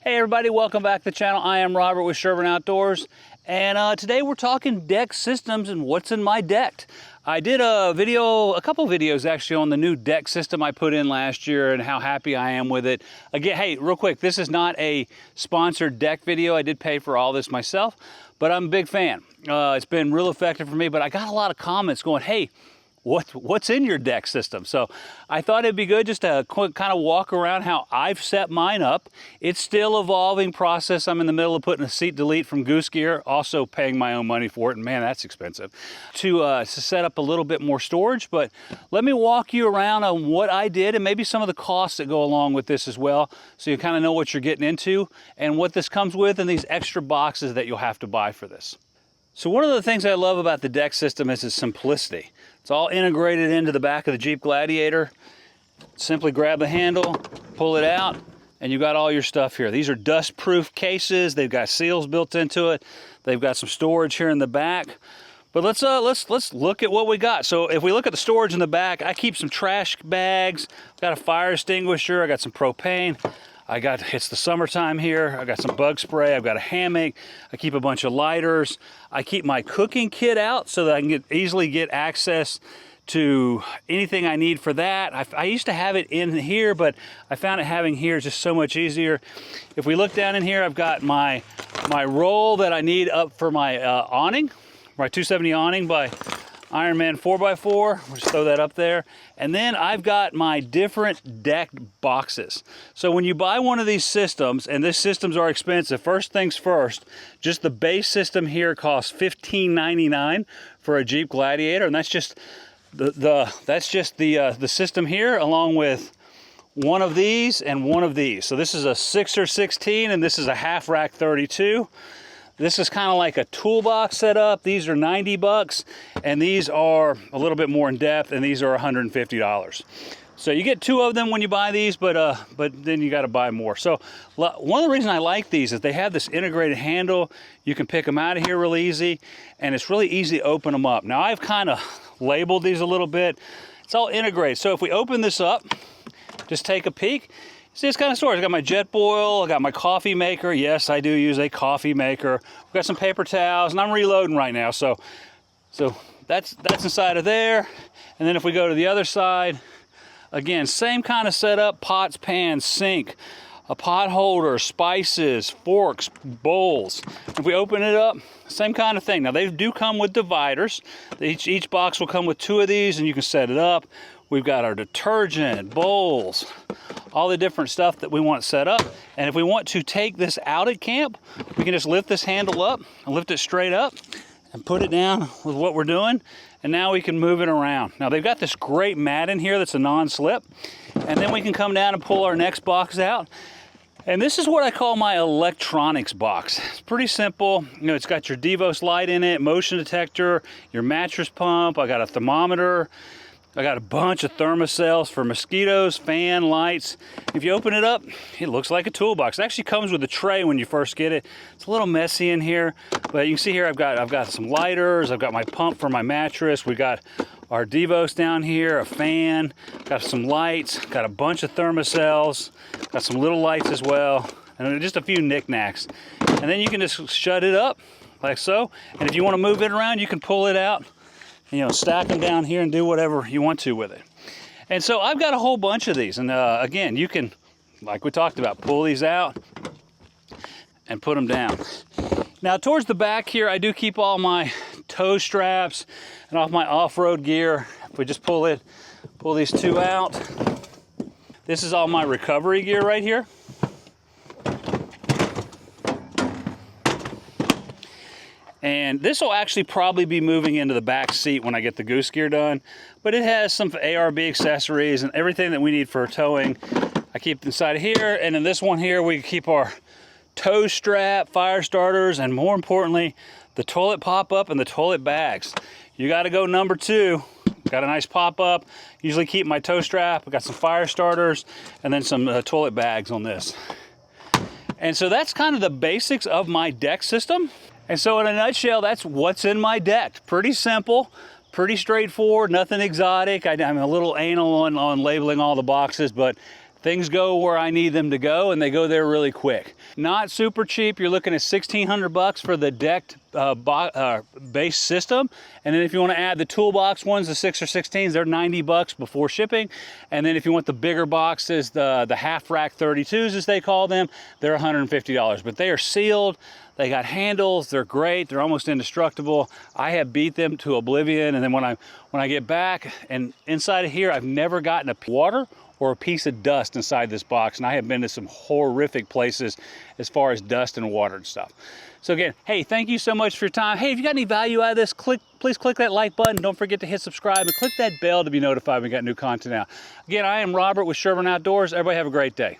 Hey everybody, welcome back to the channel. I am Robert with Sherburn Outdoors, and today we're talking deck systems and what's in my deck. I did a couple videos actually on the new deck system I put in last year and how happy I am with it. Again, hey, real quick, this is not a sponsored deck video. I did pay for all this myself, but I'm a big fan. It's been real effective for me, but I got a lot of comments going, hey, what's in your deck system? So I thought it'd be good just to kind of walk around how I've set mine up. It's still an evolving process. I'm in the middle of putting a seat delete from Goose Gear, also paying my own money for it, and man, that's expensive, to set up a little bit more storage. But let me walk you around on what I did and maybe some of the costs that go along with this as well, so you kind of know what you're getting into and what this comes with and these extra boxes that you'll have to buy for this. So one of the things I love about the deck system is its simplicity. It's all integrated into the back of the Jeep Gladiator. Simply grab the handle, pull it out, and you got all your stuff here. These are dust-proof cases. They've got seals built into it. They've got some storage here in the back. But let's look at what we got. So if we look at the storage in the back, I keep some trash bags. I've got a fire extinguisher. I got some propane. It's the summertime here. I got some bug spray. I've got a hammock. I keep a bunch of lighters. I keep my cooking kit out so that I can easily get access to anything I need for that. I used to have it in here, but I found it having here is just so much easier. If we look down in here, I've got my roll that I need up for my awning, my 270 awning by Ironman 4x4, we'll just throw that up there. And then I've got my different deck boxes. So when you buy one of these systems, and these systems are expensive, first things first, just the base system here costs $15.99 for a Jeep Gladiator, and that's just the system here, along with one of these and one of these. So this is a 6x16, and this is a half rack 32. This is kind of like a toolbox setup. These are 90 bucks, and these are a little bit more in depth, and these are $150. So you get two of them when you buy these, but then you got to buy more. So one of the reasons I like these is they have this integrated handle. You can pick them out of here real easy, and it's really easy to open them up. Now I've kind of labeled these a little bit. It's all integrated. So if we open this up, just take a peek. See, it's kind of storage. I got my jet boil, I got my coffee maker. Yes, I do use a coffee maker. We've got some paper towels, and I'm reloading right now. So that's inside of there. And then if we go to the other side, again, same kind of setup, pots, pans, sink, a pot holder, spices, forks, bowls. If we open it up, same kind of thing. Now they do come with dividers. Each box will come with two of these, and you can set it up. We've got our detergent, bowls, all the different stuff that we want set up. And if we want to take this out at camp, we can just lift this handle up and lift it straight up and put it down with what we're doing. And now we can move it around. Now they've got this great mat in here that's a non-slip. And then we can come down and pull our next box out. And this is what I call my electronics box. It's pretty simple. You know, it's got your DVOS light in it, motion detector, your mattress pump. I got a thermometer. I got a bunch of thermocells for mosquitoes, fan, lights. If you open it up, it looks like a toolbox. It actually comes with a tray when you first get it. It's a little messy in here, but you can see here I've got some lighters, I've got my pump for my mattress, we got our DVOS down here, a fan, got some lights, got a bunch of thermocells, got some little lights as well, and just a few knickknacks. And then you can just shut it up like so, and if you want to move it around, you can pull it out, you know, stack them down here and do whatever you want to with it. And so I've got a whole bunch of these. And again, you can, like we talked about, pull these out and put them down. Now towards the back here, I do keep all my tow straps and all my off-road gear. If we just pull these two out, this is all my recovery gear right here. And this will actually probably be moving into the back seat when I get the Goose Gear done. But it has some ARB accessories and everything that we need for towing. I keep inside of here, and in this one here, we keep our tow strap, fire starters, and more importantly, the toilet pop-up and the toilet bags. You gotta go number two. Got a nice pop-up. Usually keep my tow strap. I got some fire starters, and then some toilet bags on this. And so that's kind of the basics of my deck system. And so in a nutshell, that's what's in my deck. Pretty simple, pretty straightforward, nothing exotic. I'm a little anal on labeling all the boxes, but things go where I need them to go, and they go there really quick. Not super cheap. You're looking at $1,600 for the decked base system. And then if you want to add the toolbox ones, the 6 or 16s, they're $90 before shipping. And then if you want the bigger boxes, the half rack 32s as they call them, they're $150. But they are sealed. They got handles. They're great. They're almost indestructible. I have beat them to oblivion. And then when I get back and inside of here, I've never gotten a water or a piece of dust inside this box. And I have been to some horrific places as far as dust and water and stuff. So again, hey, thank you so much for your time. Hey, if you got any value out of this, please click that like button. Don't forget to hit subscribe and click that bell to be notified when we got new content out. Again, I am Robert with Sherburn Outdoors. Everybody have a great day.